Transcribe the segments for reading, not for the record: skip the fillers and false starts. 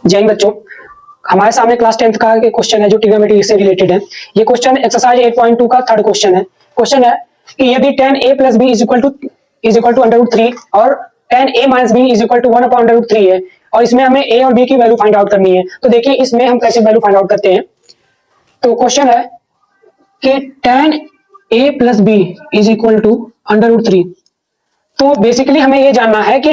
जय हिंद बच्चों, हमारे सामने क्लास 10th का एक क्वेश्चन है जो ट्रिग्नोमेट्री से रिलेटेड है। ये क्वेश्चन एक्सरसाइज 8.2 का थर्ड क्वेश्चन है। क्वेश्चन है कि यदि tan a plus b is equal to √3 और tan a minus b is equal to 1/√3 है और इसमें हमें a और b की वैल्यू फाइंड आउट करनी है। तो देखिए इसमें हम कैसे वैल्यू फाइंड आउट करते हैं। तो क्वेश्चन है कि tan a plus b is equal to √3। तो बेसिकली हमें ये जानना है कि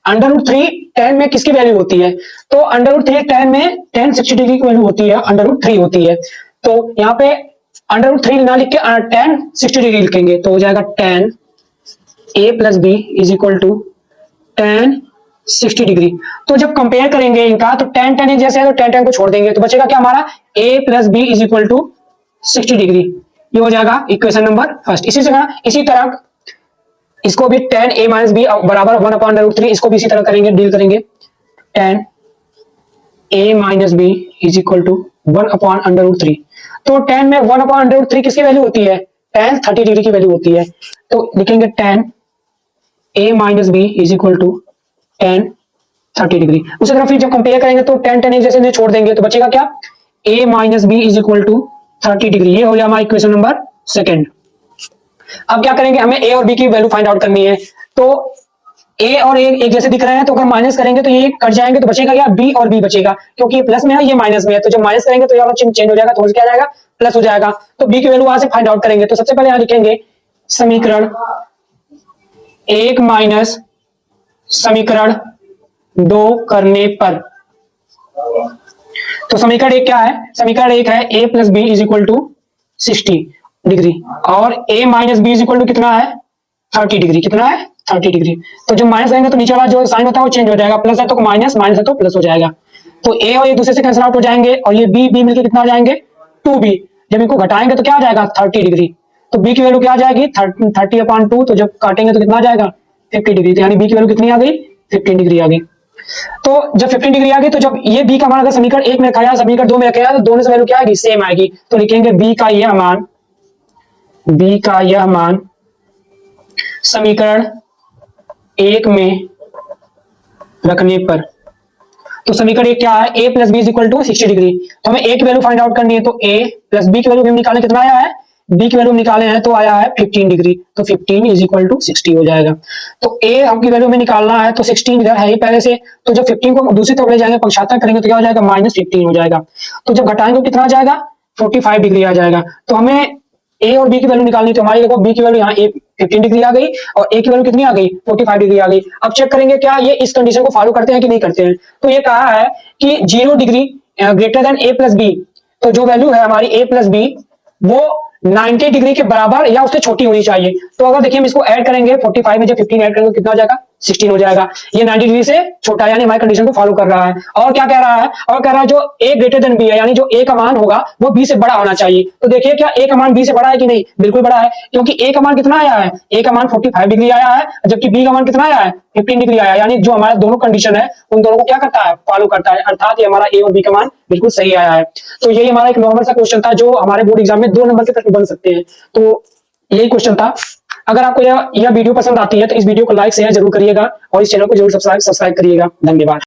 √3 tan में किसकी वैल्यू होती है। तो √3 tan में tan 60 डिग्री की वैल्यू होती है, √3 होती है। तो यहाँ पे √3 ना लिख के tan 60 डिग्री लिखेंगे तो हो जाएगा tan a plus b is equal to tan 60 degree. तो जब कंपेयर करेंगे इनका तो tan एक जैसे है तो tan को छोड़ देंगे तो बचेगा क्या हमारा a plus b is equal to 60 degree. ये हो जाएगा इक्वेशन नंबर फर्स्ट। इसी तरह इसको भी tan a माइनस बी बराबर 1/√3 इसको भी इसी तरह करेंगे, डील करेंगे। tan a minus b is equal to 1/√3। तो tan में 1/√3 किसकी वैल्यू होती है, tan 30 डिग्री की वैल्यू होती है। तो लिखेंगे tan a minus b is equal to tan 30 degree. उसी तरह फिर जब कंपेयर करेंगे तो tan एक जैसे छोड़ देंगे तो बचेगा क्या a minus b is equal to 30 degree. ये हो गया हमारा इक्वेशन नंबर सेकेंड। अब क्या करेंगे, हमें a और b की वैल्यू फाइंड आउट करनी है। तो a और a एक जैसे दिख रहे हैं तो अगर माइनस करेंगे तो ये कट जाएंगे तो बचेगा क्या b और b बचेगा, क्योंकि ये प्लस में है ये माइनस में है। तो जब माइनस करेंगे तो यहाँ चिन्ह चेंज हो जाएगा तो क्या आ जाएगा प्लस हो जाएगा। तो b की वैल्यू वहां से फाइंड आउट करेंगे। तो सबसे पहले यहां लिखेंगे समीकरण 1 माइनस समीकरण 2 करने पर। तो समीकरण 1 क्या है, समीकरण 1 है a plus b is equal to 60 degree और a minus b is equal to कितना है 30 डिग्री। कितना है 30 डिग्री। तो जब माइनस करेंगे तो नीचे वाला जो साइन होता है वो चेंज हो जाएगा, प्लस है तो माइनस, माइनस है तो प्लस हो जाएगा। तो a और एक दूसरे से कैंसिल आउट हो जाएंगे और ये b मिलकर कितना आ जाएंगे 2b। जब इनको घटाएंगे तो क्या आ जाएगा 30 डिग्री। तो b की वैल्यू क्या आ जाएगी 30/2। तो जब काटेंगे तो कितना आ जाएगा 50 डिग्री। तो यानी b की वैल्यू कितनी आ गई 15 डिग्री आ गई। तो जब 15 डिग्री आ गई तो जब ये b का मान अगर समीकरण 1 में रखा जाए समीकरण 2 में रखा जाए तो दोनों से वैल्यू क्या आएगी सेम आएगी। तो लिखेंगे b का यह मान समीकरण 1 में रखने पर। तो समीकरण 1 क्या है a plus b is equal to 60 degree. तो हमें a की वैल्यू फाइंड आउट करनी है। तो a प्लस बी की वैल्यू हम निकालें कितना आया है, b की वैल्यू निकाले हैं तो आया है 15 डिग्री। तो 15 इज इक्वल टू 60 हो जाएगा। तो a हम की वैल्यू में निकालना है तो 16 इधर है ही पहले से। तो जब 15 को दूसरी तरफ ले जाएंगे पक्षांतर करेंगे तो क्या हो जाएगा -15 हो जाएगा। तो जब घटाएंगे तो कितना आ जाएगा 45 डिग्री आ जाएगा। तो हमें a और b की वैल्यू निकालनी तो हमारी देखो b की वैल्यू यहाँ 15 डिग्री आ गई और a की वैल्यू कितनी आ गई 45 डिग्री आ गई। अब चेक करेंगे क्या ये इस कंडीशन को फॉलो करते हैं कि नहीं करते हैं। तो ये कहा है कि 0 degree greater than a plus b. तो जो वैल्यू है हमारी a प्लस बी वो 90 डिग्री के बराबर या उससे छोटी होनी चाहिए। तो अगर देखिए हम इसको ऐड करेंगे 45 में जब 15 ऐड करेंगे तो कितना हो जाएगा 16 हो जाएगा। ये 90 डिग्री से छोटा यानी हमारी कंडीशन को फॉलो कर रहा है। और क्या कह रहा है, और कह रहा है जो a ग्रेटर देन b है यानी जो a का मान होगा वो b से बड़ा होना चाहिए। तो देखिए क्या a का मान b से बड़ा है कि नहीं, बिल्कुल बड़ा है, क्योंकि a का मान कितना आया है, a का मान 45 डिग्री आया है जबकि b का मान कितना आया है 15 डिग्री आया है। यानी जो हमारा दोनों कंडीशन है उन दोनों को क्या करता है फॉलो करता है, अर्थात ये हमारा a और b का मान बिल्कुल सही आया है। तो यही हमारा एक नॉर्मल सा क्वेश्चन था जो हमारे बोर्ड एग्जाम में 2 नंबर के प्रश्न बन सकते हैं। तो यही क्वेश्चन था। अगर आपको यह वीडियो पसंद आती है तो इस वीडियो को लाइक शेयर जरूर करिएगा और इस चैनल को जरूर सब्सक्राइब करिएगा। धन्यवाद।